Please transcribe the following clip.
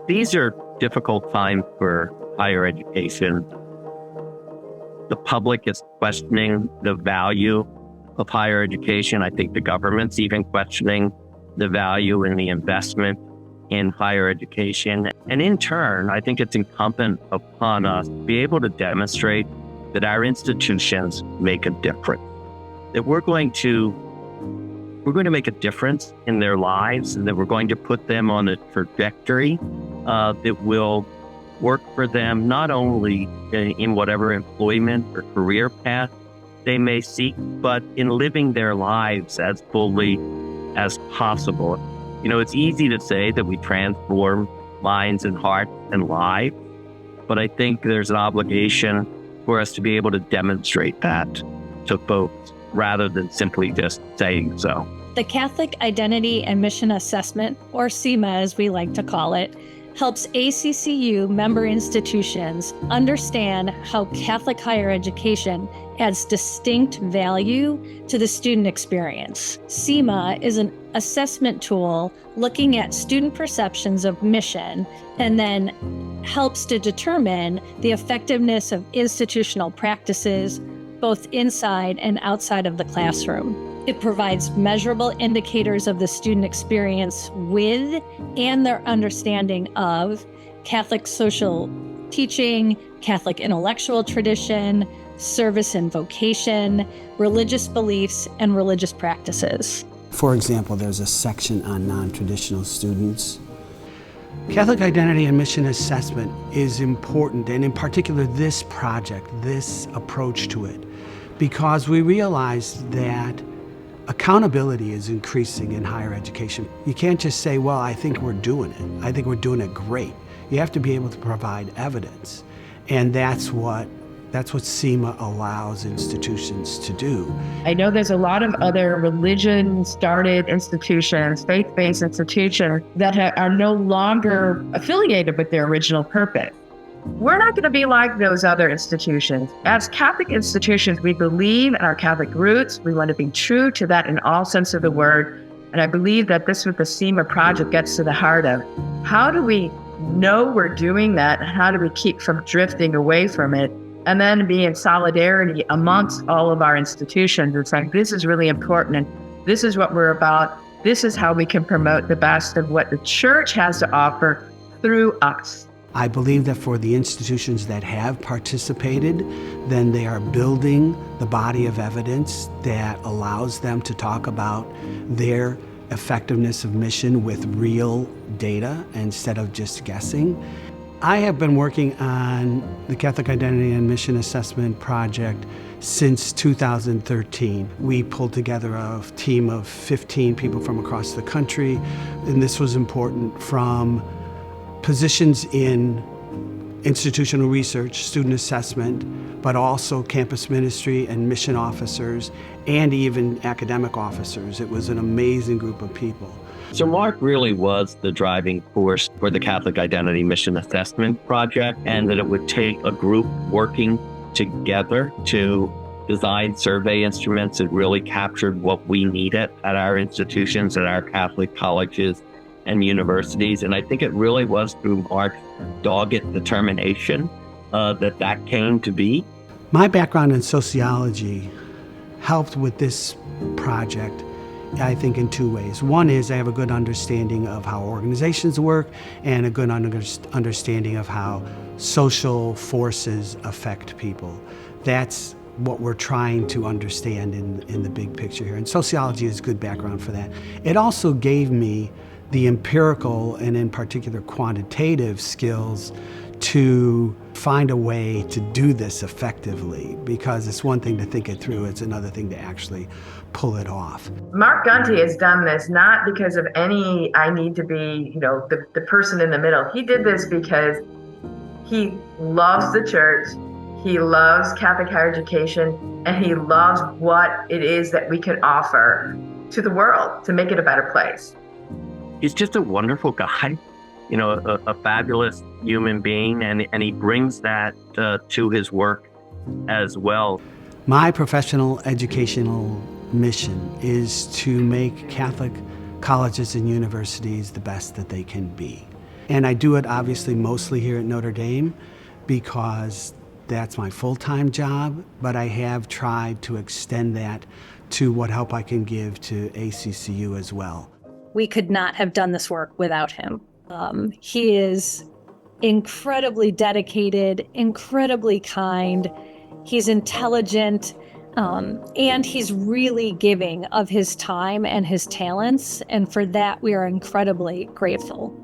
These are difficult times for higher education. The public is questioning the value of higher education. I think the government's even questioning the value and the investment in higher education. And in turn, I think it's incumbent upon us to be able to demonstrate that our institutions make a difference, that we're going to make a difference in their lives, and that we're going to put them on a trajectory that will work for them, not only in whatever employment or career path they may seek, but in living their lives as fully as possible. You know, it's easy to say that we transform minds and hearts and lives, but I think there's an obligation for us to be able to demonstrate that to folks rather than simply just saying so. The Catholic Identity and Mission Assessment, or CIMA as we like to call it, helps ACCU member institutions understand how Catholic higher education adds distinct value to the student experience. CIMA is an assessment tool looking at student perceptions of mission and then helps to determine the effectiveness of institutional practices both inside and outside of the classroom. It provides measurable indicators of the student experience with and their understanding of Catholic social teaching, Catholic intellectual tradition, service and vocation, religious beliefs, and religious practices. For example, there's a section on non-traditional students. Catholic Identity and Mission Assessment is important, and in particular this project, this approach to it, because we realized that accountability is increasing in higher education. You can't just say, well, I think we're doing it. I think we're doing it great. You have to be able to provide evidence. And that's what CIMA allows institutions to do. I know there's a lot of other religion-started institutions, faith-based institutions that are no longer affiliated with their original purpose. We're not going to be like those other institutions. As Catholic institutions, we believe in our Catholic roots. We want to be true to that in all sense of the word. And I believe that this, with the CIMA project, gets to the heart of how do we know we're doing that, and how do we keep from drifting away from it, and then be in solidarity amongst all of our institutions. It's like, this is really important, and this is what we're about. This is how we can promote the best of what the church has to offer through us. I believe that for the institutions that have participated, then they are building the body of evidence that allows them to talk about their effectiveness of mission with real data instead of just guessing. I have been working on the Catholic Identity and Mission Assessment Project since 2013. We pulled together a team of 15 people from across the country, and this was important from positions in institutional research, student assessment, but also campus ministry and mission officers, and even academic officers. It was an amazing group of people. So Mark really was the driving force for the Catholic Identity Mission Assessment Project, and that it would take a group working together to design survey instruments that really captured what we needed at our institutions, at our Catholic colleges and universities. And I think it really was through Mark's dogged determination that came to be. My background in sociology helped with this project, I think, in two ways. One is I have a good understanding of how organizations work and a good understanding of how social forces affect people. That's what we're trying to understand in the big picture here. And sociology is good background for that. It also gave me the empirical and in particular quantitative skills to find a way to do this effectively, because it's one thing to think it through, it's another thing to actually pull it off. Mark Gunty has done this not because of any, I need to be, the person in the middle. He did this because he loves the church, he loves Catholic higher education, and he loves what it is that we can offer to the world to make it a better place. He's just a wonderful guy, a fabulous human being, and he brings that to his work as well. My professional educational mission is to make Catholic colleges and universities the best that they can be. And I do it obviously mostly here at Notre Dame because that's my full-time job, but I have tried to extend that to what help I can give to ACCU as well. We could not have done this work without him. He is incredibly dedicated, incredibly kind. He's intelligent, and he's really giving of his time and his talents. And for that, we are incredibly grateful.